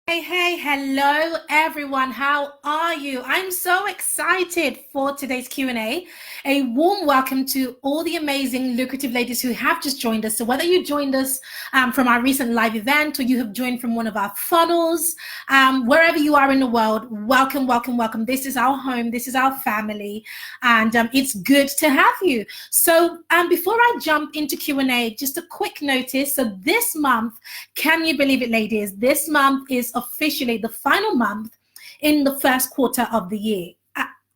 Hey, hello everyone. How are you? I'm so excited for today's Q&A. A warm welcome to all the amazing, lucrative ladies who have just joined us. So whether you joined us from our recent live event or you have joined from one of our funnels, wherever you are in the world, welcome, welcome, welcome. This is our home. This is our family. And it's good to have you. So before I jump into Q&A, just a quick notice. So this month, can you believe it, ladies? This month is officially the final month in the first quarter of the year.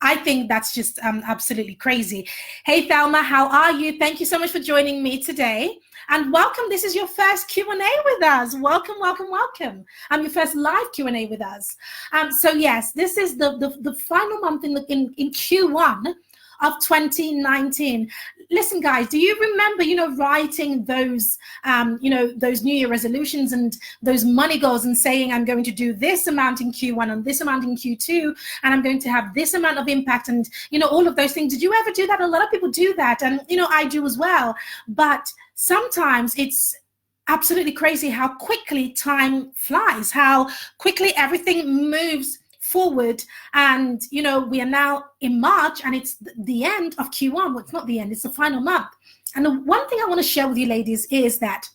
I think that's just absolutely crazy. Hey, Thelma, how are you? Thank you so much for joining me today. And welcome. This is your first Q&A with us. Welcome, welcome, welcome. Your first live Q&A with us. So yes, this is the final month in Q1 of 2019. Listen, guys, do you remember, writing those, those New Year resolutions and those money goals and saying, I'm going to do this amount in Q1 and this amount in Q2, and I'm going to have this amount of impact and, all of those things. Did you ever do that? A lot of people do that. And, I do as well. But sometimes it's absolutely crazy how quickly time flies, how quickly everything moves forward. And we are now in March and it's the end of Q1. Well, it's not the end, it's the final month. And the one thing I want to share with you ladies is that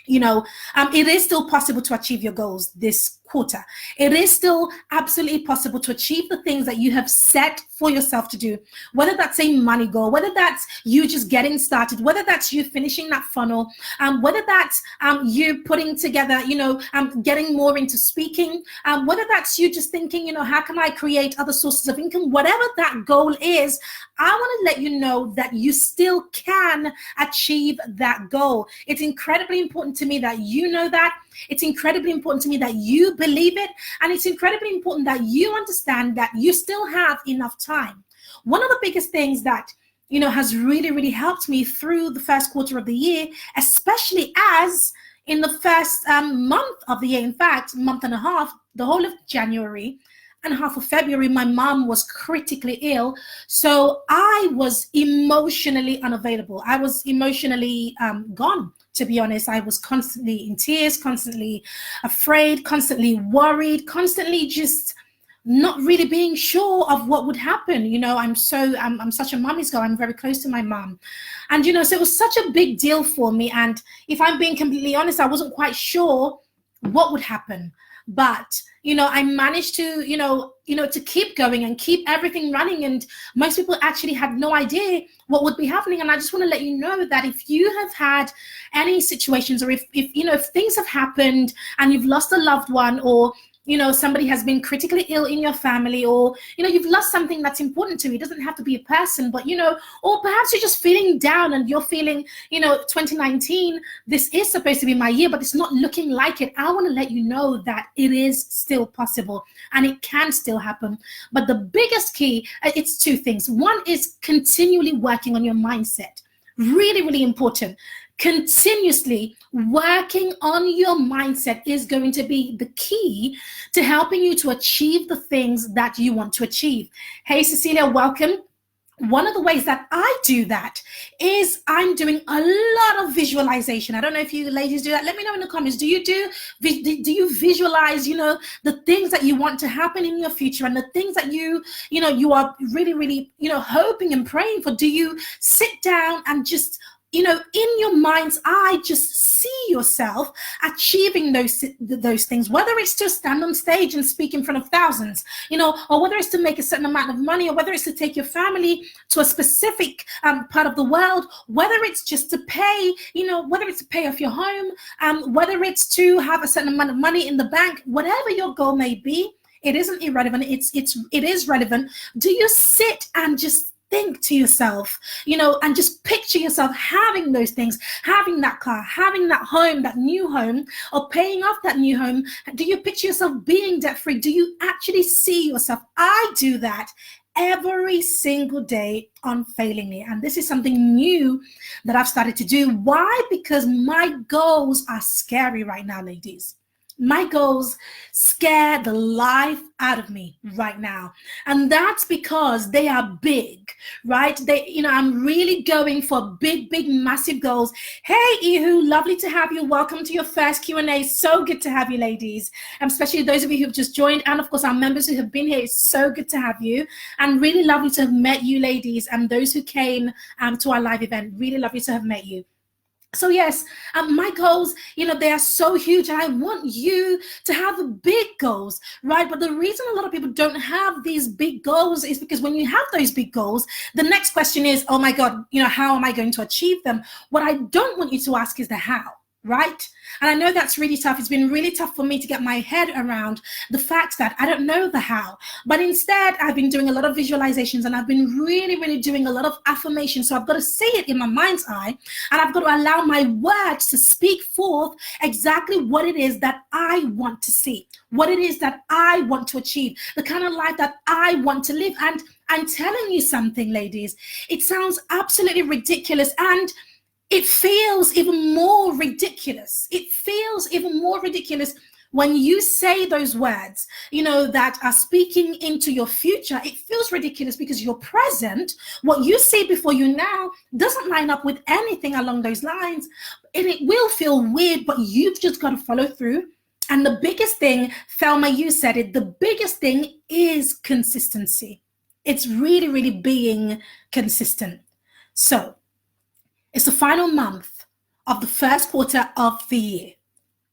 it is still possible to achieve your goals this quarter. It is still absolutely possible to achieve the things that you have set for yourself to do, whether that's a money goal, whether that's you just getting started, whether that's you finishing that funnel, whether that's you putting together, getting more into speaking, whether that's you just thinking, how can I create other sources of income, whatever that goal is. I want to let you know that you still can achieve that goal. It's incredibly important to me that you know that. It's incredibly important to me that you believe it. And it's incredibly important that you understand that you still have enough time. One of the biggest things that, has really, really helped me through the first quarter of the year, especially as in the first month of the year, in fact, month and a half, the whole of January, and half of February, my mom was critically ill. So I was emotionally unavailable. I was emotionally gone, to be honest. I was constantly in tears, constantly afraid, constantly worried, constantly just not really being sure of what would happen. I'm such a mommy's girl. I'm very close to my mom. And, so it was such a big deal for me. And if I'm being completely honest, I wasn't quite sure what would happen. But I managed to to keep going and keep everything running, and most people actually had no idea what would be happening. And I just want to let you know that if you have had any situations, or if things have happened and you've lost a loved one, or somebody has been critically ill in your family, or you've lost something that's important to you. It doesn't have to be a person, but or perhaps you're just feeling down and you're feeling 2019, this is supposed to be my year, but it's not looking like it. I want to let you know that it is still possible and it can still happen. But the biggest key, it's two things. One is continually working on your mindset. Really, really important. Continuously working on your mindset is going to be the key to helping you to achieve the things that you want to achieve. Hey, Cecilia, welcome. One of the ways that I do that is I'm doing a lot of visualization. I don't know if you ladies do that. Let me know in the comments. Do you visualize, the things that you want to happen in your future, and the things that you are really, really, hoping and praying for? Do you sit down and just in your mind's eye, just see yourself achieving those things, whether it's to stand on stage and speak in front of thousands, or whether it's to make a certain amount of money, or whether it's to take your family to a specific part of the world, whether it's just to pay, whether it's to pay off your home, whether it's to have a certain amount of money in the bank, whatever your goal may be, it isn't irrelevant. It is relevant. Do you sit and just think to yourself, and just picture yourself having those things, having that car, having that home, that new home, or paying off that new home? Do you picture yourself being debt-free? Do you actually see yourself? I do that every single day unfailingly. And this is something new that I've started to do. Why? Because my goals are scary right now, ladies. My goals scare the life out of me right now. And that's because they are big, right? I'm really going for big, big, massive goals. Hey, Ihu, lovely to have you. Welcome to your first Q&A. So good to have you, ladies. Especially those of you who've just joined. And of course, our members who have been here. It's so good to have you. And really lovely to have met you, ladies. And those who came to our live event, really lovely to have met you. So yes, my goals, they are so huge, and I want you to have big goals, right? But the reason a lot of people don't have these big goals is because when you have those big goals, the next question is, oh my God, how am I going to achieve them? What I don't want you to ask is the how. Right? And I know that's really tough. It's been really tough for me to get my head around the fact that I don't know the how. But instead, I've been doing a lot of visualizations, and I've been really, really doing a lot of affirmation. So I've got to say it in my mind's eye, and I've got to allow my words to speak forth exactly what it is that I want to see, what it is that I want to achieve, the kind of life that I want to live. And I'm telling you something, ladies, it sounds absolutely ridiculous, and it feels even more ridiculous. It feels even more ridiculous when you say those words, that are speaking into your future. It feels ridiculous because your present, what you see before you now, doesn't line up with anything along those lines. And it will feel weird, but you've just got to follow through. And the biggest thing, Thelma, you said it, the biggest thing is consistency. It's really, really being consistent. So, it's the final month of the first quarter of the year,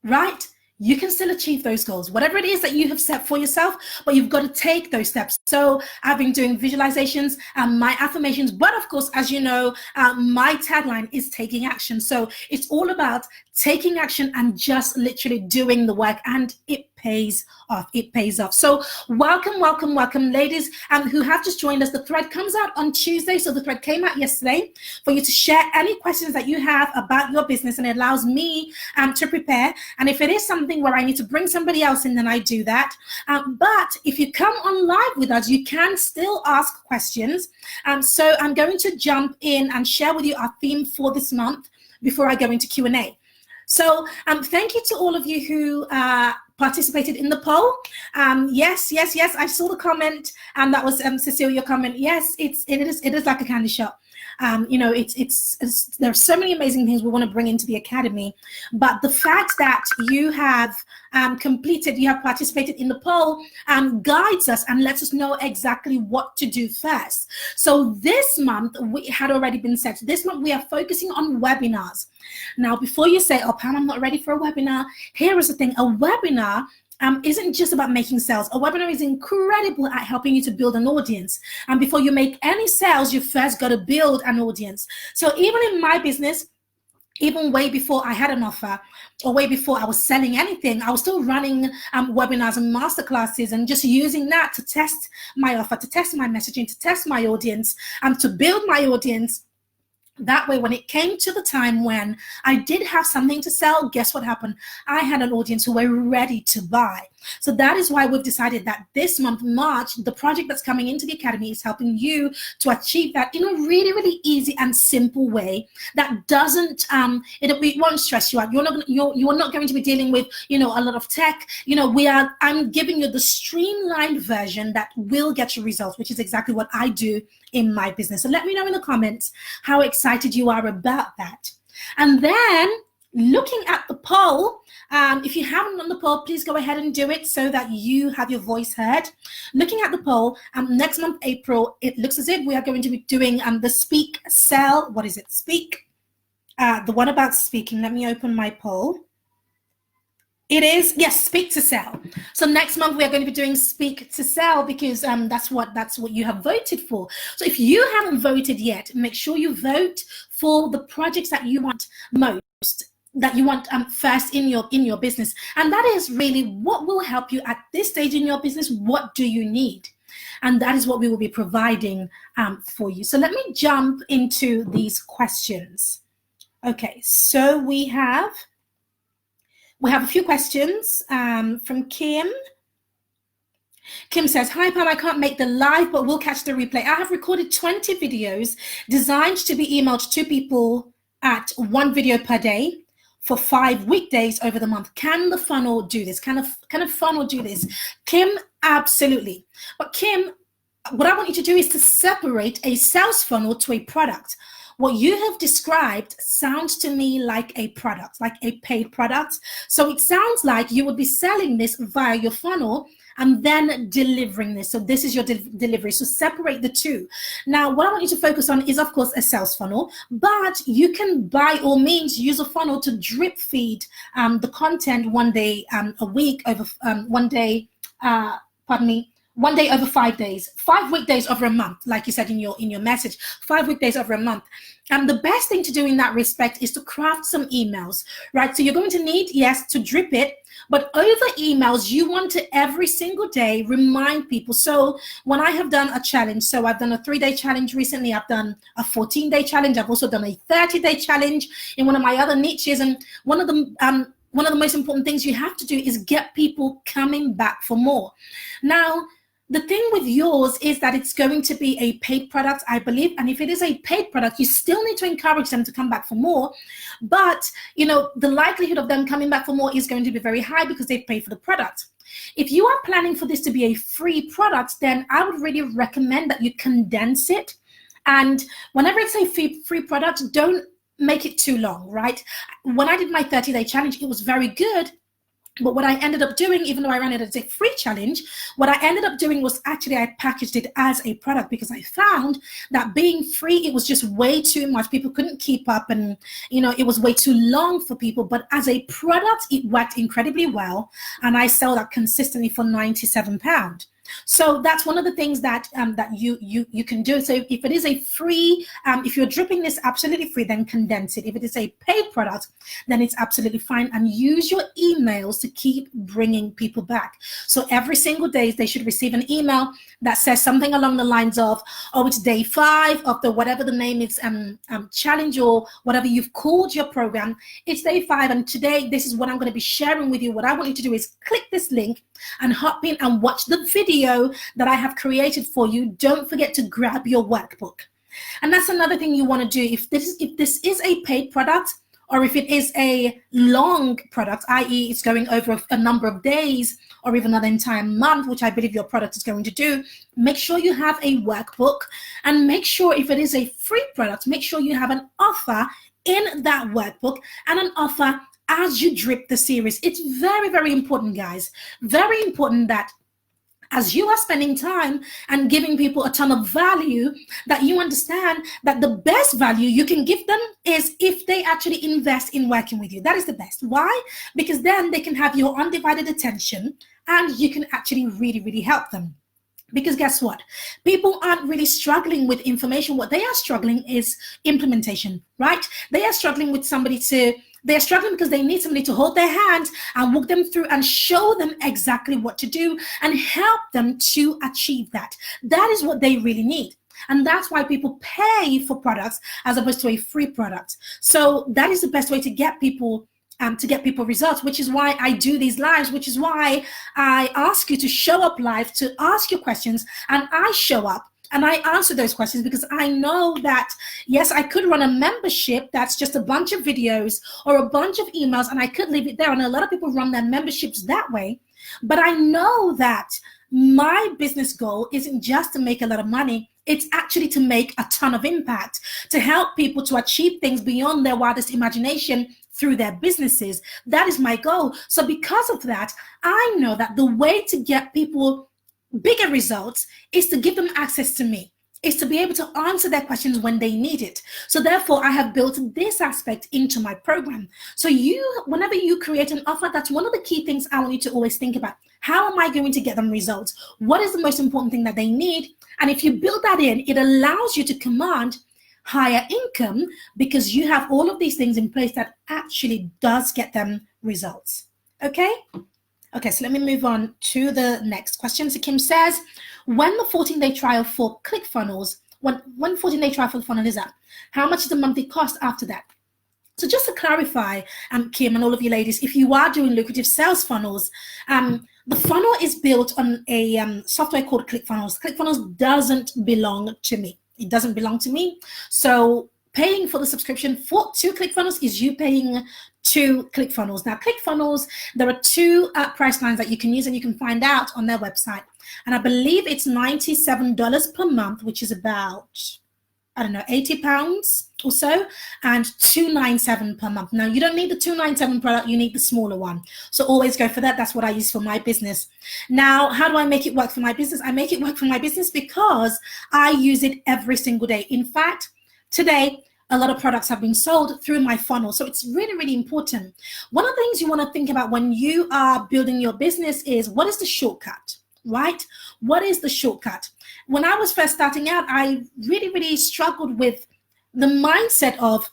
right? You can still achieve those goals, whatever it is that you have set for yourself, but you've got to take those steps. So I've been doing visualizations and my affirmations, but of course, as you know, my tagline is taking action. So it's all about taking action and just literally doing the work, and it pays off. It pays off. So welcome, welcome, welcome, ladies who have just joined us. The thread comes out on Tuesday. So the thread came out yesterday for you to share any questions that you have about your business, and it allows me to prepare. And if it is something where I need to bring somebody else in, then I do that. But if you come on live with us, you can still ask questions. So I'm going to jump in and share with you our theme for this month before I go into Q&A. So thank you to all of you who participated in the poll. Yes, I saw the comment, and that was Cecilia comment. Yes, it is like a candy shop. There are so many amazing things we want to bring into the academy, but the fact that you have participated in the poll guides us and lets us know exactly what to do first. So this month, we had already been set. This month we are focusing on webinars. Now, before you say, oh Pam, I'm not ready for a webinar, here is the thing. A webinar isn't just about making sales. A webinar is incredible at helping you to build an audience. And before you make any sales, you first got to build an audience. So even in my business, even way before I had an offer, or way before I was selling anything, I was still running webinars and masterclasses, and just using that to test my offer, to test my messaging, to test my audience, and to build my audience. That way, when it came to the time when I did have something to sell, guess what happened? I had an audience who were ready to buy. So that is why we've decided that this month, March, the project that's coming into the academy is helping you to achieve that in a really, really easy and simple way that doesn't, it won't stress you out. You are not going to be dealing with, a lot of tech. I'm giving you the streamlined version that will get you results, which is exactly what I do in my business. So let me know in the comments how excited you are about that. And then looking at the poll, if you haven't done the poll, please go ahead and do it so that you have your voice heard. Looking at the poll, next month, April, it looks as if we are going to be doing the Speak Sell. What is it? Speak. The one about speaking. Let me open my poll. It is, yes, Speak to Sell. So next month we are going to be doing Speak to Sell because that's what you have voted for. So if you haven't voted yet, make sure you vote for the projects that you want most, that you want first in your business. And that is really what will help you at this stage in your business. What do you need? And that is what we will be providing for you. So let me jump into these questions. Okay, so we have a few questions from Kim. Kim says, hi Pam, I can't make the live, but we'll catch the replay. I have recorded 20 videos designed to be emailed to people at 1 video per day. for 5 weekdays over the month. Can the funnel do this? Can a funnel do this? Kim, absolutely. But Kim, what I want you to do is to separate a sales funnel to a product. What you have described sounds to me like a product, like a paid product. So it sounds like you would be selling this via your funnel and then delivering this. So this is your delivery. So separate the two. Now, what I want you to focus on is, of course, a sales funnel, but you can, by all means, use a funnel to drip feed the content one day a week over one day over 5 days, 5 weekdays over a month, like you said in your message, 5 weekdays over a month. And the best thing to do in that respect is to craft some emails, right? So you're going to need, yes, to drip it, but over emails, you want to every single day remind people. So when I have done a challenge, so I've done a 3-day challenge recently, I've done a 14-day challenge, I've also done a 30-day challenge in one of my other niches. And one of the most important things you have to do is get people coming back for more. Now, the thing with yours is that it's going to be a paid product, I believe. And if it is a paid product, you still need to encourage them to come back for more. But, the likelihood of them coming back for more is going to be very high because they've paid for the product. If you are planning for this to be a free product, then I would really recommend that you condense it. And whenever it's a free product, don't make it too long, right? When I did my 30-day challenge, it was very good. But what I ended up doing, even though I ran it as a free challenge, what I ended up doing was actually I packaged it as a product because I found that being free, it was just way too much. People couldn't keep up and, it was way too long for people. But as a product, it worked incredibly well. And I sell that consistently for £97. So that's one of the things that you can do. So if it is a free, if you're dripping this absolutely free, then condense it. If it is a paid product, then it's absolutely fine. And use your emails to keep bringing people back. So every single day, they should receive an email that says something along the lines of, oh, it's day 5 of the whatever the name is, challenge or whatever you've called your program. It's day 5, and today this is what I'm going to be sharing with you. What I want you to do is click this link and hop in and watch the video that I have created for you. Don't forget to grab your workbook. And that's another thing you want to do. If this is a paid product, or if it is a long product, i.e. it's going over a number of days or even an entire month, which I believe your product is going to do, make sure you have a workbook, and make sure if it is a free product, make sure you have an offer in that workbook and an offer as you drip the series. It's very, very important, guys. Very important that as you are spending time and giving people a ton of value, that you understand that the best value you can give them is if they actually invest in working with you. That is the best. Why? Because then they can have your undivided attention and you can actually really, really help them. Because guess what? People aren't really struggling with information. What they are struggling is implementation, right? They are struggling with they're struggling because they need somebody to hold their hand and walk them through and show them exactly what to do and help them to achieve that. That is what they really need. And that's why people pay for products as opposed to a free product. So that is the best way to get people results, which is why I do these lives, which is why I ask you to show up live, to ask your questions, and I show up and I answer those questions, because I know that, yes, I could run a membership that's just a bunch of videos or a bunch of emails, and I could leave it there. And a lot of people run their memberships that way. But I know that my business goal isn't just to make a lot of money. It's actually to make a ton of impact, to help people to achieve things beyond their wildest imagination through their businesses. That is my goal. So because of that, I know that the way to get people bigger results is to give them access to me, is to be able to answer their questions when they need it. So therefore, I have built this aspect into my program. So whenever you create an offer, that's one of the key things I want you to always think about. How am I going to get them results? What is the most important thing that they need? And if you build that in, it allows you to command higher income because you have all of these things in place that actually does get them results. Okay, so let me move on to the next question. So Kim says, when the 14-day trial for ClickFunnels, when 14-day trial for the funnel is up, how much is the monthly cost after that? So just to clarify, Kim and all of you ladies, if you are doing lucrative sales funnels, the funnel is built on a software called ClickFunnels. ClickFunnels doesn't belong to me. It doesn't belong to me. So paying for the subscription to ClickFunnels is you paying to ClickFunnels. Now, ClickFunnels, there are two price lines that you can use, and you can find out on their website. And I believe it's $97 per month, which is about, I don't know, £80 or so, and $297 per month. Now, you don't need the $297 product, you need the smaller one. So always go for that. That's what I use for my business. Now, how do I make it work for my business? I make it work for my business because I use it every single day. In fact, today, a lot of products have been sold through my funnel. So it's really, really important. One of the things you want to think about when you are building your business is, what is the shortcut, right? What is the shortcut? When I was first starting out, I really, really struggled with the mindset of,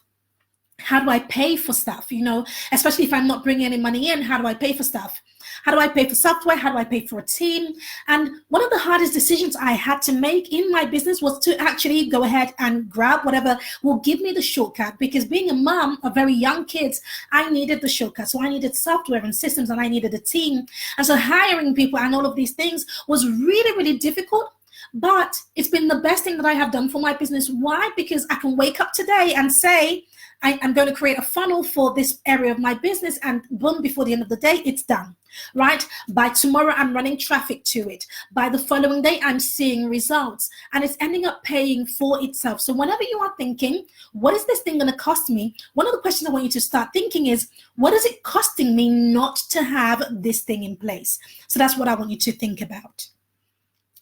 how do I pay for stuff? You know, especially if I'm not bringing any money in, how do I pay for stuff? How do I pay for software? How do I pay for a team? And one of the hardest decisions I had to make in my business was to actually go ahead and grab whatever will give me the shortcut, because being a mom of very young kids, I needed the shortcut. So I needed software and systems, and I needed a team. And so hiring people and all of these things was really, really difficult. But it's been the best thing that I have done for my business. Why? Because I can wake up today and say, I'm going to create a funnel for this area of my business, and boom, before the end of the day, it's done, right? By tomorrow, I'm running traffic to it. By the following day, I'm seeing results, and it's ending up paying for itself. So whenever you are thinking, what is this thing going to cost me? One of the questions I want you to start thinking is, what is it costing me not to have this thing in place? So that's what I want you to think about.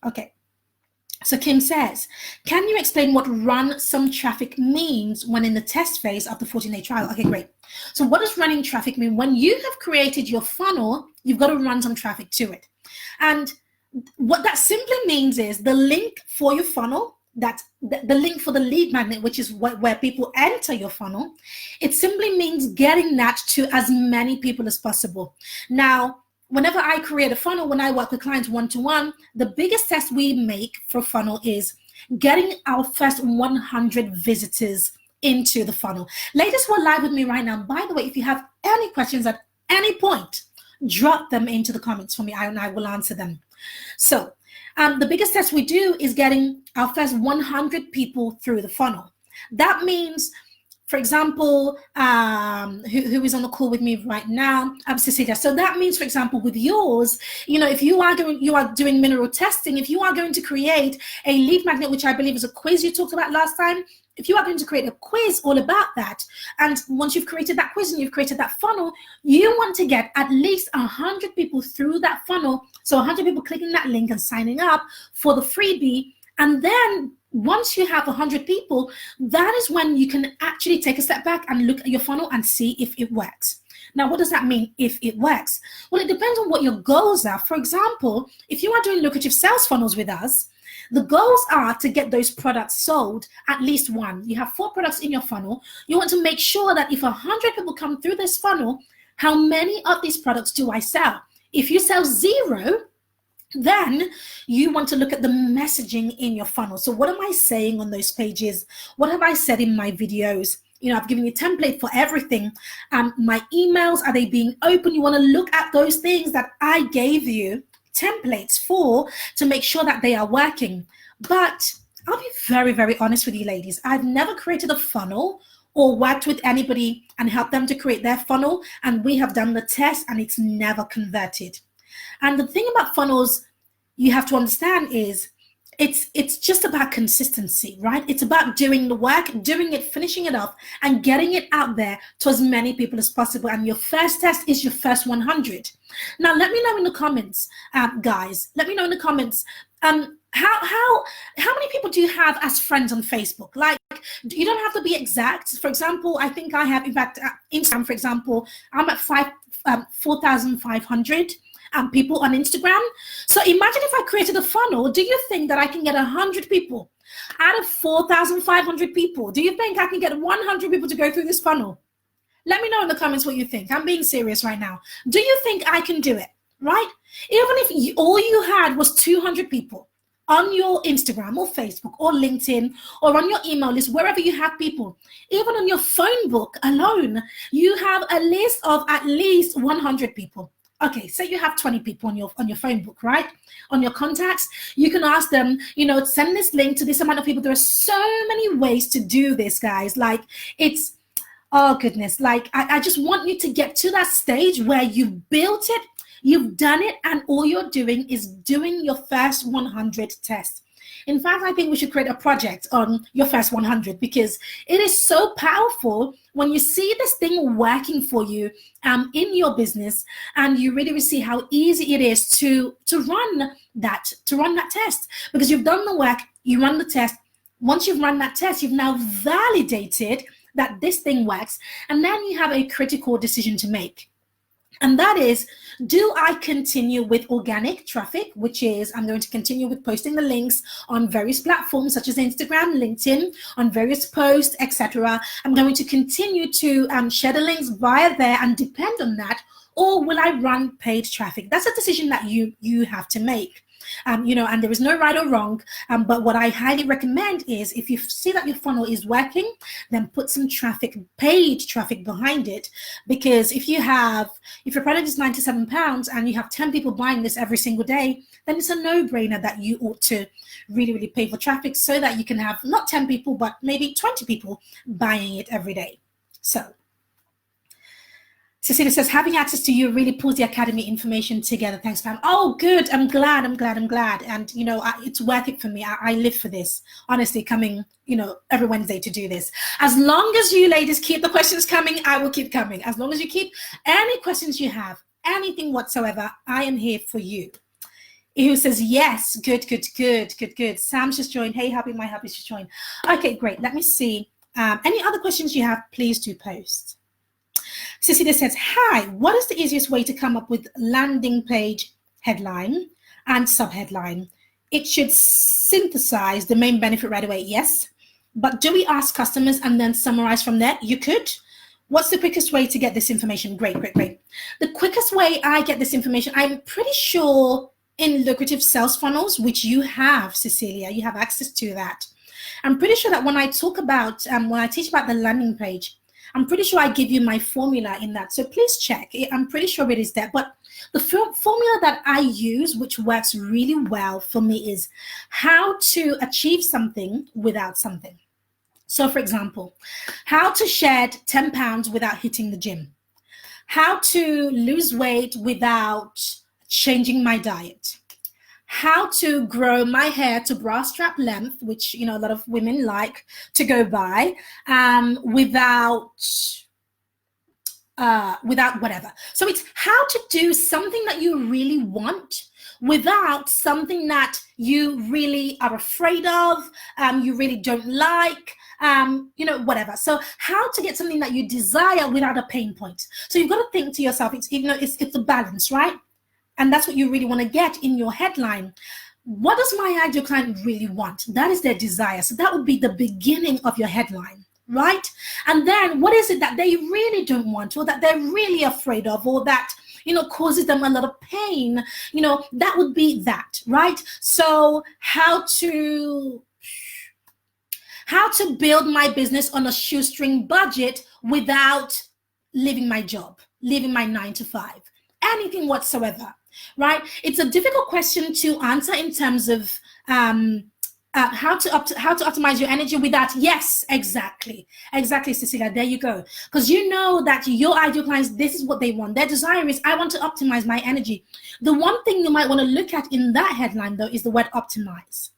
Okay. So Kim says, can you explain what run some traffic means when in the test phase of the 14-day trial? Okay, great. So what does running traffic mean? When you have created your funnel, you've got to run some traffic to it. And what that simply means is the link for your funnel, that the link for the lead magnet, which is where people enter your funnel, it simply means getting that to as many people as possible. Now, whenever I create a funnel, when I work with clients one-to-one, the biggest test we make for a funnel is getting our first 100 visitors into the funnel. Ladies who are live with me right now, by the way, if you have any questions at any point, drop them into the comments for me, and I will answer them. So the biggest test we do is getting our first 100 people through the funnel. That means, for example, who is on the call with me right now, Cecilia. So that means, for example, with yours, you know, if you are doing mineral testing, if you are going to create a lead magnet, which I believe is a quiz you talked about last time, if you are going to create a quiz all about that, and once you've created that quiz and you've created that funnel, you want to get at least 100 people through that funnel. So 100 people clicking that link and signing up for the freebie. And then once you have 100 people, that is when you can actually take a step back and look at your funnel and see if it works. Now, what does that mean, if it works? Well, it depends on what your goals are. For example, if you are doing lucrative sales funnels with us, the goals are to get those products sold, at least one. You have 4 products in your funnel. You want to make sure that if 100 people come through this funnel, how many of these products do I sell? If you sell 0, then you want to look at the messaging in your funnel. So what am I saying on those pages? What have I said in my videos? You know, I've given you a template for everything. My emails, are they being open? You want to look at those things that I gave you templates for, to make sure that they are working. But I'll be very, very honest with you, ladies. I've never created a funnel or worked with anybody and helped them to create their funnel, and we have done the test and it's never converted. And the thing about funnels you have to understand is it's just about consistency, right? It's about doing the work, doing it, finishing it off, and getting it out there to as many people as possible. And your first test is your first 100. Now, let me know in the comments, guys. Let me know in the comments. How many people do you have as friends on Facebook? Like, you don't have to be exact. For example, I think I have, in fact, Instagram, for example, I'm at 4,500 people on Instagram. So imagine if I created a funnel. Do you think that I can get 100 people out of 4,500 people? Do you think I can get 100 people to go through this funnel? Let me know in the comments what you think. I'm being serious right now. Do you think I can do it, right? Even if all you had was 200 people on your Instagram or Facebook or LinkedIn or on your email list, wherever you have people, even on your phone book alone, you have a list of at least 100 people. Okay, so you have 20 people on your phone book, right? On your contacts, you can ask them, you know, send this link to this amount of people. There are so many ways to do this, guys. Like, it's Oh goodness, like I just want you to get to that stage where you've built it, you've done it, and all you're doing is doing your first 100 tests. In fact, I think we should create a project on your first 100, because it is so powerful when you see this thing working for you in your business, and you really see how easy it is to run that test, because you've done the work, you run the test. Once you've run that test, you've now validated that this thing works, and then you have a critical decision to make. And that is, do I continue with organic traffic, which is I'm going to continue with posting the links on various platforms such as Instagram, LinkedIn, on various posts, etc. I'm going to continue to share the links via there and depend on that, or will I run paid traffic? That's a decision that you have to make. And there is no right or wrong, but what I highly recommend is, if you see that your funnel is working, then put some traffic, paid traffic behind it. Because if your product is £97 and you have 10 people buying this every single day, then it's a no-brainer that you ought to really, really pay for traffic, so that you can have not 10 people, but maybe 20 people buying it every day. So Cecilia says, having access to you really pulls the academy information together. Thanks, Pam. Oh, good. I'm glad. And, it's worth it for me. I live for this, honestly, coming, every Wednesday to do this. As long as you ladies keep the questions coming, I will keep coming. As long as you keep any questions you have, anything whatsoever, I am here for you. Who says, yes, good. Sam's just joined. Hey, my hubby's just joined. Okay, great. Let me see. Any other questions you have, please do post. Cecilia says, hi, what is the easiest way to come up with landing page headline and subheadline? It should synthesize the main benefit right away. Yes. But do we ask customers and then summarize from there? You could. What's the quickest way to get this information? Great. The quickest way I get this information, I'm pretty sure in lucrative sales funnels, which you have, Cecilia, you have access to that. I'm pretty sure that when I talk about, when I teach about the landing page, I'm pretty sure I give you my formula in that. So please check. I'm pretty sure it is there. But the formula that I use, which works really well for me, is how to achieve something without something. So for example, how to shed 10 pounds without hitting the gym. How to lose weight without changing my diet. How to grow my hair to bra strap length, which a lot of women like to go by, without whatever. So it's how to do something that you really want without something that you really are afraid of, you really don't like, whatever. So how to get something that you desire without a pain point. So you've got to think to yourself, it's a balance, right? And that's what you really want to get in your headline. What does my ideal client really want? That is their desire. So that would be the beginning of your headline, right? And then what is it that they really don't want, or that they're really afraid of, or that, causes them a lot of pain? That would be that, right? So how to build my business on a shoestring budget without leaving my job, leaving my 9-to-5, anything whatsoever. Right? It's a difficult question to answer in terms of how to optimize your energy with that. Yes, exactly, Cecilia. There you go. Because you know that your ideal clients, this is what they want. Their desire is, I want to optimize my energy. The one thing you might want to look at in that headline, though, is the word optimize.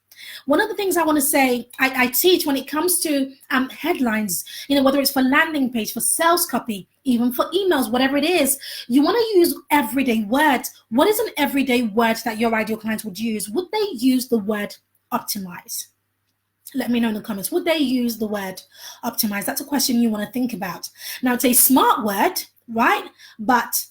One of the things I want to say, I teach when it comes to headlines, whether it's for landing page, for sales copy, even for emails, whatever it is, you want to use everyday words. What is an everyday word that your ideal clients would use? Would they use the word optimize? Let me know in the comments. Would they use the word optimize? That's a question you want to think about. Now, it's a smart word, right? But,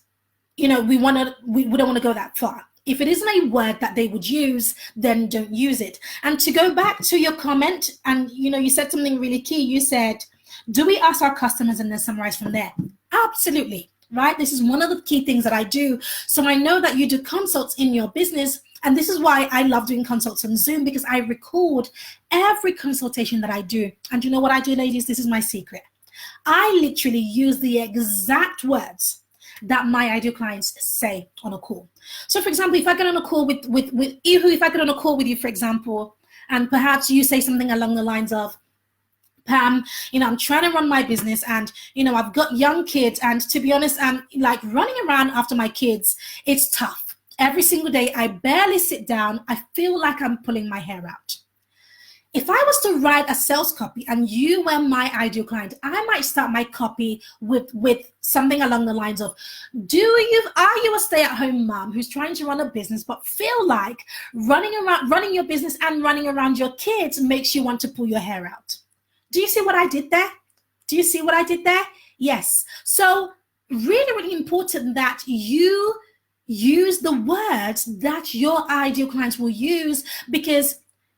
we don't want to go that far. If it isn't a word that they would use, then don't use it. And to go back to your comment, and you said something really key. You said, do we ask our customers and then summarize from there? Absolutely, right? This is one of the key things that I do. So I know that you do consults in your business, and this is why I love doing consults on Zoom, because I record every consultation that I do. And you know what I do, ladies? This is my secret. I literally use the exact words that my ideal clients say on a call. So for example, if I get on a call with Ihu, if I get on a call with you, for example, and perhaps you say something along the lines of, Pam, I'm trying to run my business, and I've got young kids, and to be honest, like running around after my kids, it's tough. Every single day, I barely sit down. I feel like I'm pulling my hair out. If I was to write a sales copy and you were my ideal client, I might start my copy with something along the lines of, are you a stay-at-home mom who's trying to run a business but feel like running your business and running around your kids makes you want to pull your hair out? Do you see what I did there? Do you see what I did there? Yes. So really, really important that you use the words that your ideal clients will use, because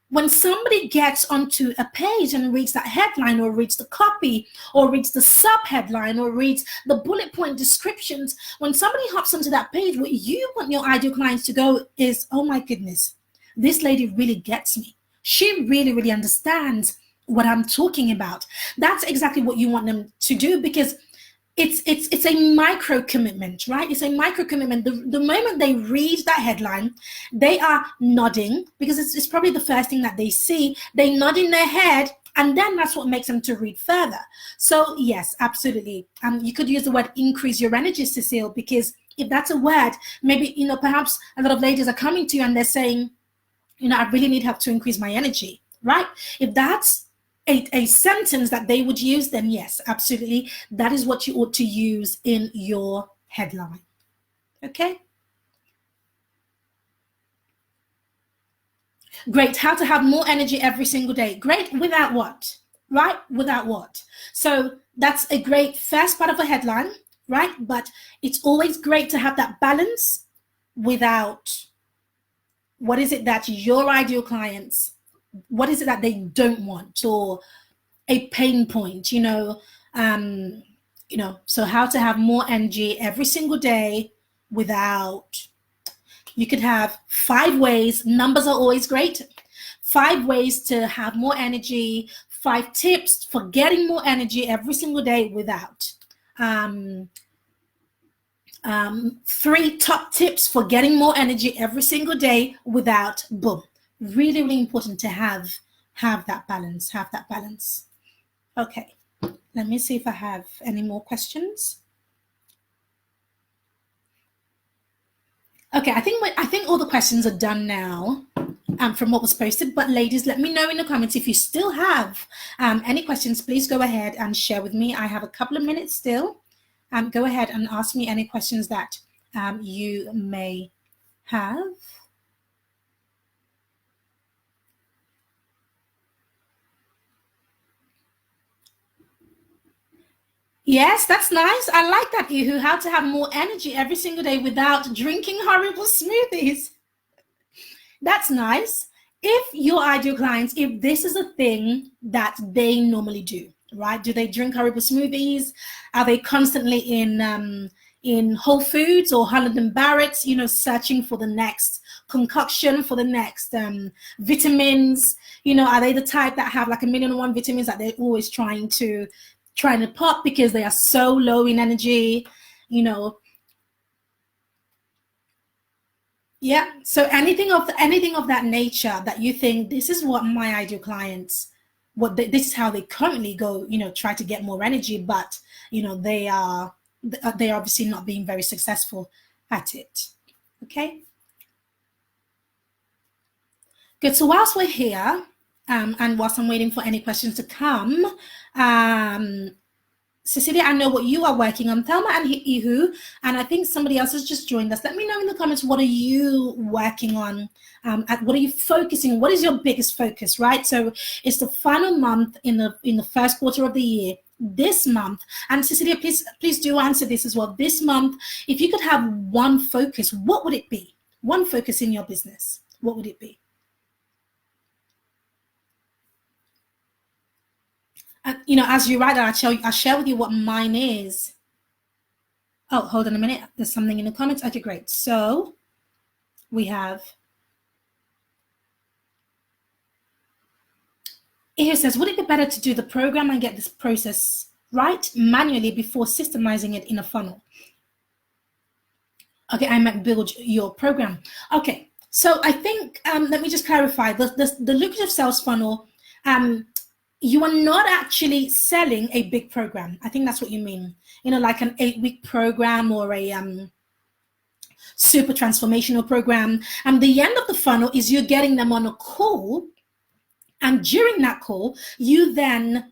when somebody gets onto a page and reads that headline, or reads the copy, or reads the sub-headline, or reads the bullet point descriptions, when somebody hops onto that page, what you want your ideal clients to go is, oh my goodness, this lady really gets me. She really, really understands what I'm talking about. That's exactly what you want them to do, because it's a micro commitment, right? It's a micro commitment. The moment they read that headline, they are nodding, because it's probably the first thing that they see. They nod in their head, and then that's what makes them to read further. So yes, absolutely. You could use the word increase your energy, Cecile, because if that's a word, maybe, perhaps a lot of ladies are coming to you and they're saying, I really need help to increase my energy, right? If that's a sentence that they would use, then yes, absolutely, that is what you ought to use in your headline. Okay? Great. How to have more energy every single day. Great. Without what? Right? Without what? So that's a great first part of a headline, right? But it's always great to have that balance without what is it that your ideal clients, what is it that they don't want, or a pain point, so how to have more energy every single day without, you could have 5 ways, numbers are always great, 5 ways to have more energy, 5 tips for getting more energy every single day without, 3 top tips for getting more energy every single day without, boom. Really, really important to have that balance, Okay, let me see if I have any more questions. Okay, I think all the questions are done now from what was posted, but ladies, let me know in the comments if you still have any questions. Please go ahead and share with me. I have a couple of minutes still. Go ahead and ask me any questions that you may have. Yes, that's nice. I like that, Ihu. How to have more energy every single day without drinking horrible smoothies. That's nice. If your ideal clients, if this is a thing that they normally do, right? Do they drink horrible smoothies? Are they constantly in Whole Foods or Holland & Barrett's, searching for the next concoction, for the next vitamins? Are they the type that have like 1,000,001 vitamins that they're always trying to pop because they are so low in energy, Yeah. So anything of that nature that you think, this is what my ideal clients, this is how they currently go, try to get more energy, but they're obviously not being very successful at it. Okay. Good. So whilst we're here, and whilst I'm waiting for any questions to come, Cecilia, I know what you are working on. Thelma and Ihu, and I think somebody else has just joined us. Let me know in the comments, what are you working on? What are you focusing? What is your biggest focus, right? So it's the final month in the first quarter of the year. This month, and Cecilia, please do answer this as well. This month, if you could have one focus, what would it be? One focus in your business, what would it be? As you write that, I'll share with you what mine is. Oh, hold on a minute. There's something in the comments. Okay, great. So we have, here says, would it be better to do the program and get this process right manually before systemizing it in a funnel? Okay, I meant build your program. Okay, so I think, let me just clarify. The lucrative sales funnel, you are not actually selling a big program. I think that's what you mean. Like an 8-week program or a super transformational program. And the end of the funnel is you're getting them on a call, and during that call, you then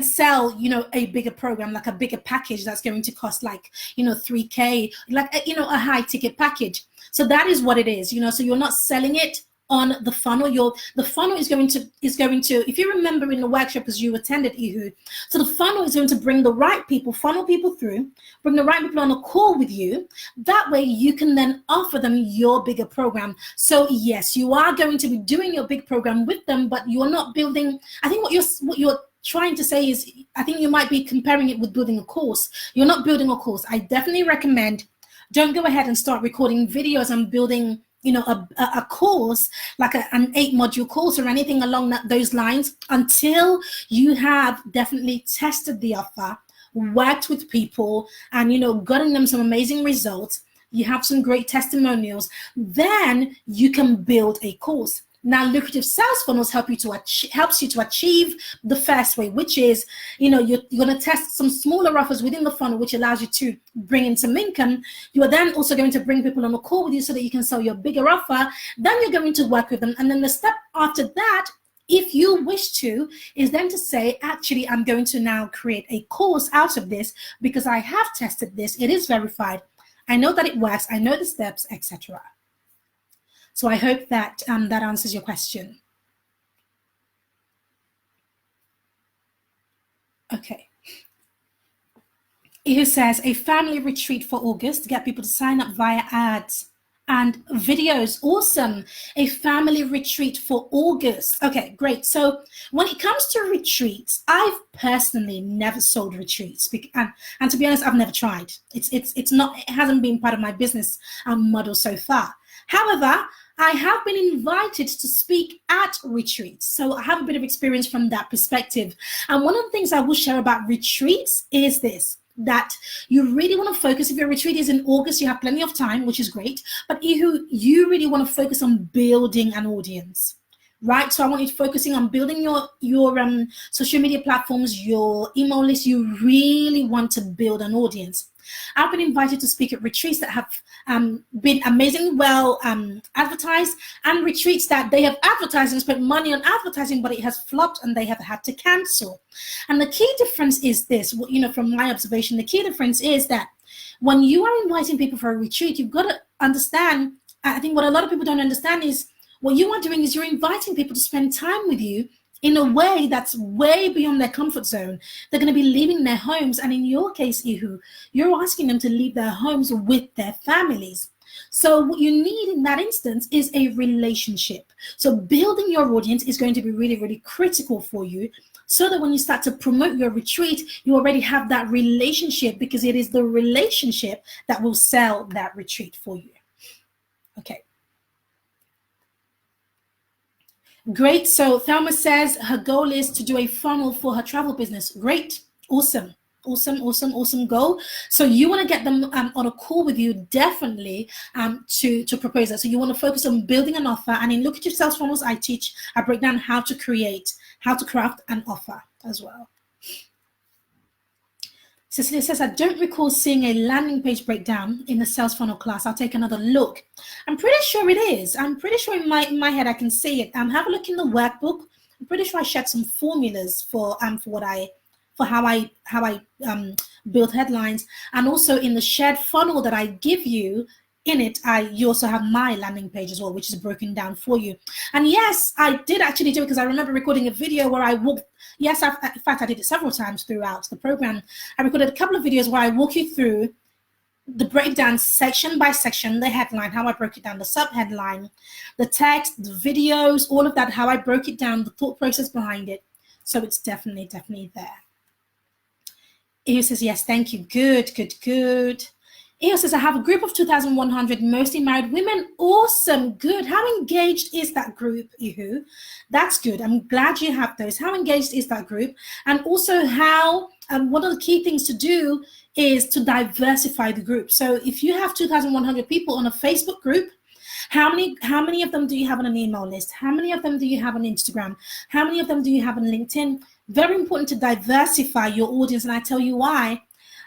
sell, a bigger program, like a bigger package that's going to cost like, 3K, like, a high ticket package. So that is what it is, so you're not selling it on the funnel. The funnel is going to, if you remember in the workshop as you attended, Ihu, so the funnel is going to bring the right people, funnel people through, bring the right people on a call with you. That way you can then offer them your bigger program. So yes, you are going to be doing your big program with them, but you're not building. I think what you're trying to say is, I think you might be comparing it with building a course. You're not building a course. I definitely recommend, don't go ahead and start recording videos and building a course, like an 8-module course or anything along those lines, until you have definitely tested the offer, worked with people, and gotten them some amazing results. You have some great testimonials. Then you can build a course. Now, lucrative sales funnels helps you to achieve the first way, which is, you're going to test some smaller offers within the funnel, which allows you to bring in some income. You are then also going to bring people on a call with you so that you can sell your bigger offer. Then you're going to work with them. And then the step after that, if you wish to, is then to say, actually, I'm going to now create a course out of this because I have tested this. It is verified. I know that it works. I know the steps, etc. So I hope that that answers your question. Okay. Ihu says, a family retreat for August to get people to sign up via ads and videos. Awesome. A family retreat for August. Okay, great. So when it comes to retreats, I've personally never sold retreats, and to be honest, I've never tried. It hasn't been part of my business model so far. However, I have been invited to speak at retreats, so I have a bit of experience from that perspective. And one of the things I will share about retreats is this, that you really want to focus. If your retreat is in August, you have plenty of time, which is great, but you really want to focus on building an audience, right? So I want you focusing on building your social media platforms, your email list. You really want to build an audience. I've been invited to speak at retreats that have been amazingly well advertised, and retreats that they have advertised and spent money on advertising, but it has flopped and they have had to cancel. And the key difference is this, from my observation, the key difference is that when you are inviting people for a retreat, you've got to understand, I think what a lot of people don't understand is, what you are doing is you're inviting people to spend time with you in a way that's way beyond their comfort zone. They're going to be leaving their homes. And in your case, Ihu, you're asking them to leave their homes with their families. So what you need in that instance is a relationship. So building your audience is going to be really, really critical for you, so that when you start to promote your retreat, you already have that relationship, because it is the relationship that will sell that retreat for you. Okay. Great. So Thelma says her goal is to do a funnel for her travel business. Great. Awesome. Awesome goal. So you want to get them on a call with you, definitely, to propose that. So you want to focus on building an offer. And in Lucrative Sales Funnels, I break down how to craft an offer as well. Cecilia says, I don't recall seeing a landing page breakdown in the sales funnel class. I'll take another look. I'm pretty sure it is. I'm pretty sure in my head I can see it. Have a look in the workbook. I'm pretty sure I shared some formulas for how I build headlines, and also in the shared funnel that I give you. In it, you also have my landing page as well, which is broken down for you. And yes, I did actually do it, because I remember recording a video where I walked. Yes, in fact, I did it several times throughout the program. I recorded a couple of videos where I walk you through the breakdown section by section, the headline, how I broke it down, the subheadline, the text, the videos, all of that, how I broke it down, the thought process behind it. So it's definitely there. Eo says, yes, thank you. Good. Eo says, I have a group of 2,100 mostly married women. Awesome. Good. How engaged is that group, Ihu? That's good. I'm glad you have those. How engaged is that group? And also how, one of the key things to do is to diversify the group. So if you have 2,100 people on a Facebook group, how many of them do you have on an email list? How many of them do you have on Instagram? How many of them do you have on LinkedIn? Very important to diversify your audience, and I tell you why.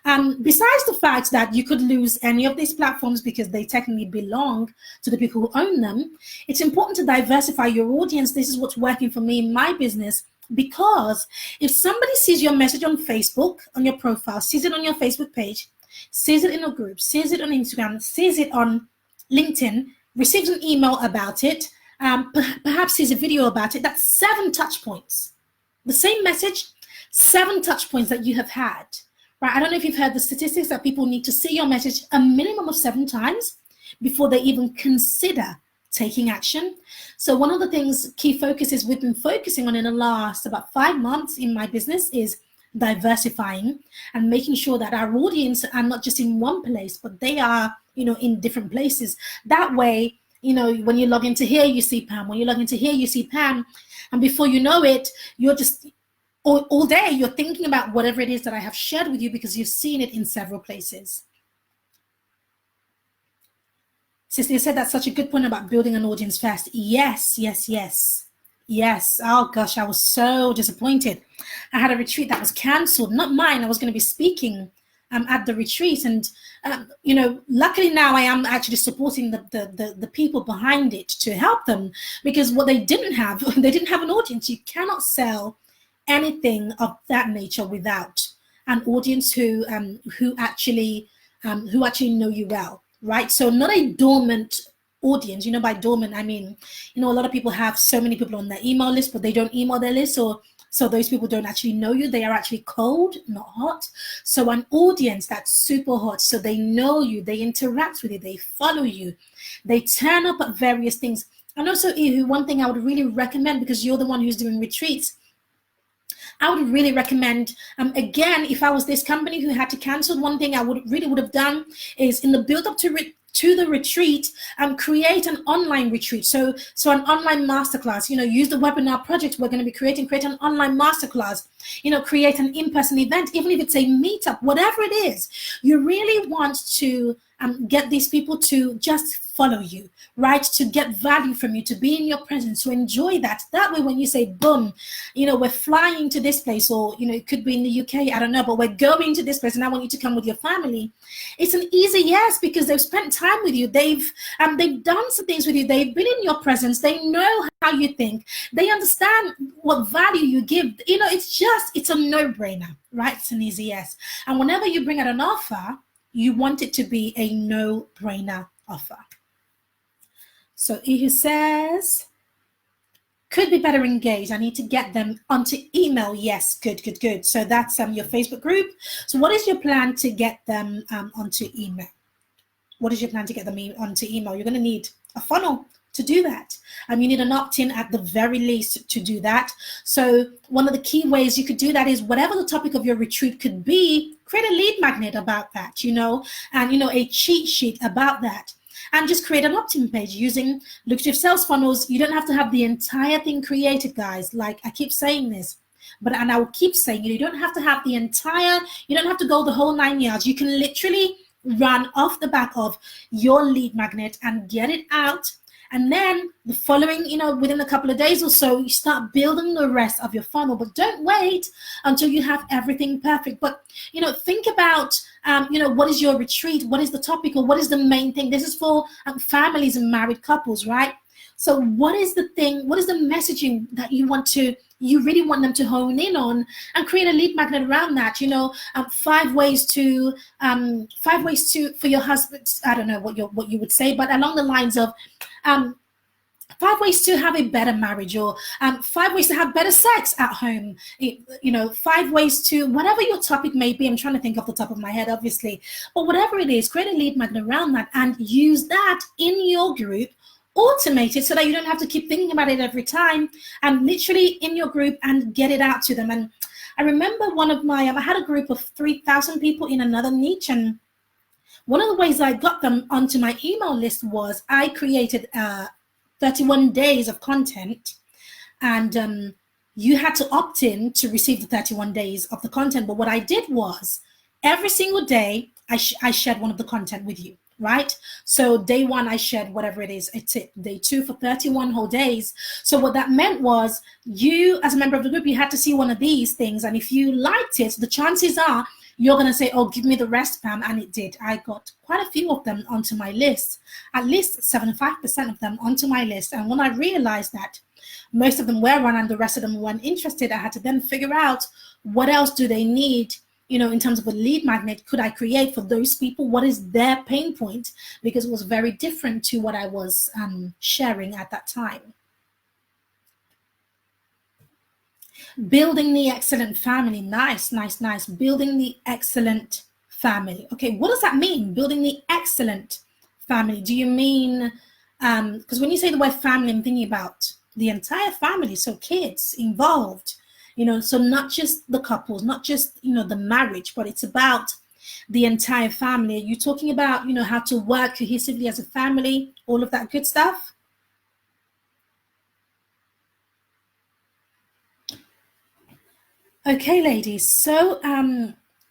Besides the fact that you could lose any of these platforms because they technically belong to the people who own them, it's important to diversify your audience. This is what's working for me in my business, because if somebody sees your message on Facebook, on your profile, sees it on your Facebook page, sees it in a group, sees it on Instagram, sees it on LinkedIn, receives an email about it, perhaps sees a video about it, that's 7 touch points. The same message, 7 touch points that you have had. Right? I don't know if you've heard the statistics that people need to see your message a minimum of 7 times before they even consider taking action. So one of the things, key focuses we've been focusing on in the last about 5 months in my business is diversifying and making sure that our audience are not just in one place, but they are, in different places. That way, when you log into here, you see Pam. When you log into here, you see Pam. And before you know it, you're just all day you're thinking about whatever it is that I have shared with you because you've seen it in several places. Sister said that's such a good point about building an audience first. Yes. Oh gosh, I was so disappointed. I had a retreat that was cancelled, not mine. I was going to be speaking at the retreat, and luckily now I am actually supporting the people behind it to help them, because what they didn't have, they didn't have an audience. You cannot sell anything of that nature without an audience who actually know you well, right? So not a dormant audience. By dormant, I mean, a lot of people have so many people on their email list, but they don't email their list, so those people don't actually know you. They are actually cold, not hot. So an audience that's super hot, so they know you, they interact with you, they follow you, they turn up at various things. And also, one thing I would really recommend, because you're the one who's doing retreats, I would really recommend, again, if I was this company who had to cancel, one thing I would have done is, in the build up to the retreat, create an online retreat. So an online masterclass, use the webinar project we're going to be create an online masterclass, create an in-person event, even if it's a meetup, whatever it is. You really want to get these people to just follow you, right? To get value from you, to be in your presence, to enjoy that. That way, when you say, boom, we're flying to this place, or, it could be in the UK, I don't know, but we're going to this place and I want you to come with your family. It's an easy yes, because they've spent time with you. They've done some things with you. They've been in your presence. They know how you think. They understand what value you give. It's a no-brainer, right? It's an easy yes. And whenever you bring out an offer, you want it to be a no-brainer offer. So Ihu says, could be better engaged. I need to get them onto email. Yes, good. So that's your Facebook group. So what is your plan to get them onto email? What is your plan to get them onto email? You're going to need a funnel to do that. You need an opt-in at the very least to do that. So one of the key ways you could do that is, whatever the topic of your retreat could be, create a lead magnet about that, and a cheat sheet about that. And just create an opt-in page using lucrative sales funnels. You don't have to have the entire thing created, guys. Like I keep saying this, and I will keep saying it. You don't have to have you don't have to go the whole 9 yards. You can literally run off the back of your lead magnet and get it out. And then the following, within a couple of days or so, you start building the rest of your funnel. But don't wait until you have everything perfect. But, think about, what is your retreat? What is the topic, or what is the main thing? This is for families and married couples, right? So what is the messaging that you really want them to hone in on, and create a lead magnet around that? 5 ways for your husband. I don't know what you would say, but along the lines of 5 ways to have a better marriage, or 5 ways to have better sex at home. 5 ways to, whatever your topic may be. I'm trying to think off the top of my head, obviously, but whatever it is, create a lead magnet around that and use that in your group. Automate it so that you don't have to keep thinking about it every time, and literally in your group, and get it out to them. And I remember one of my, I had a group of 3,000 people in another niche, and one of the ways I got them onto my email list was I created 31 days of content, and you had to opt in to receive the 31 days of the content. But what I did was, every single day I shared one of the content with you. right? So day 1, I shared whatever it is, a tip. Day 2 for 31 whole days. So what that meant was you, as a member of the group, you had to see one of these things. And if you liked it, the chances are you're going to say, oh, give me the rest, Pam. And it did. I got quite a few of them onto my list, at least 75% of them onto my list. And when I realized that most of them were run and the rest of them weren't interested, I had to then figure out what else do they need, in terms of a lead magnet could I create for those people? What is their pain point? Because it was very different to what I was sharing at that time. Building the excellent family. Nice, nice, nice. Building the excellent family. Okay, what does that mean? Building the excellent family. Do you mean, because when you say the word family, I'm thinking about the entire family, so kids involved, so not just the couples, not just, the marriage, but it's about the entire family. You're talking about, how to work cohesively as a family, all of that good stuff. Okay, ladies. So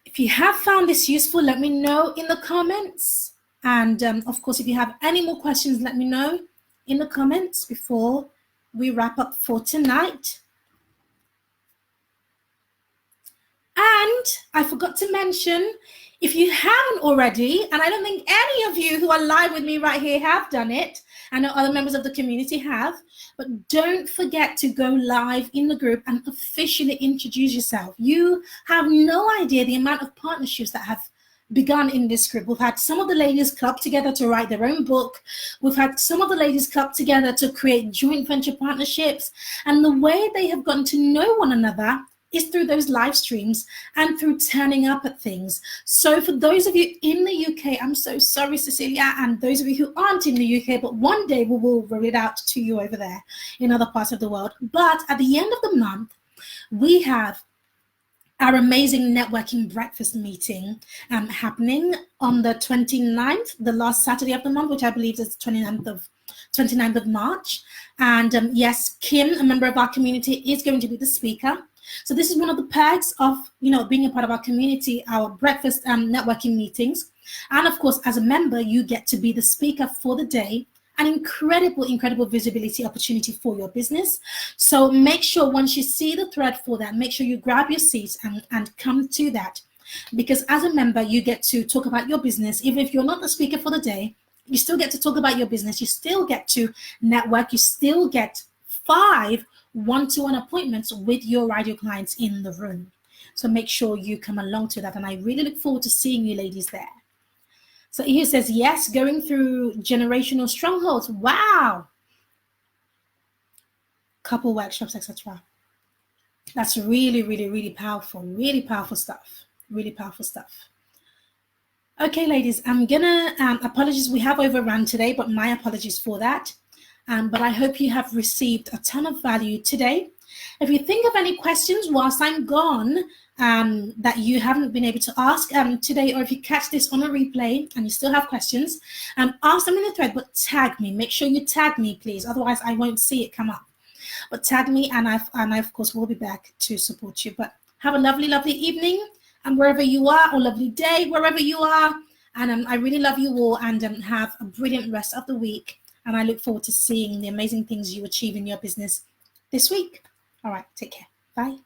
if you have found this useful, let me know in the comments. And of course, if you have any more questions, let me know in the comments before we wrap up for tonight. And I forgot to mention, if you haven't already, and I don't think any of you who are live with me right here have done it, I know other members of the community have, but don't forget to go live in the group and officially introduce yourself. You have no idea the amount of partnerships that have begun in this group. We've had some of the ladies club together to write their own book. We've had some of the ladies club together to create joint venture partnerships. And the way they have gotten to know one another is through those live streams and through turning up at things. So for those of you in the UK, I'm so sorry, Cecilia, and those of you who aren't in the UK, but one day we will roll it out to you over there in other parts of the world. But at the end of the month, we have our amazing networking breakfast meeting happening on the 29th, the last Saturday of the month, which I believe is 29th of March. And yes, Kim, a member of our community, is going to be the speaker. So this is one of the perks of, being a part of our community, our breakfast networking meetings. And of course, as a member, you get to be the speaker for the day. An incredible visibility opportunity for your business. So make sure once you see the thread for that, make sure you grab your seats and come to that. Because as a member, you get to talk about your business. Even if you're not the speaker for the day, you still get to talk about your business. You still get to network. You still get 5 one-to-one appointments with your ideal clients in the room. So make sure you come along to that. And I really look forward to seeing you ladies there. So he says, yes, going through generational strongholds. Wow. Couple workshops, etc. That's really powerful. Really powerful stuff. Really powerful stuff. Okay, ladies, I'm gonna apologies. We have overrun today, but my apologies for that. But I hope you have received a ton of value today. If you think of any questions whilst I'm gone that you haven't been able to ask today, or if you catch this on a replay and you still have questions, ask them in the thread, but tag me. Make sure you tag me, please. Otherwise, I won't see it come up. But tag me, and I of course, will be back to support you. But have a lovely evening, and wherever you are, or lovely day, wherever you are. And I really love you all, and have a brilliant rest of the week. And I look forward to seeing the amazing things you achieve in your business this week. All right, take care. Bye.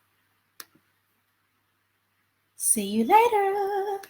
See you later.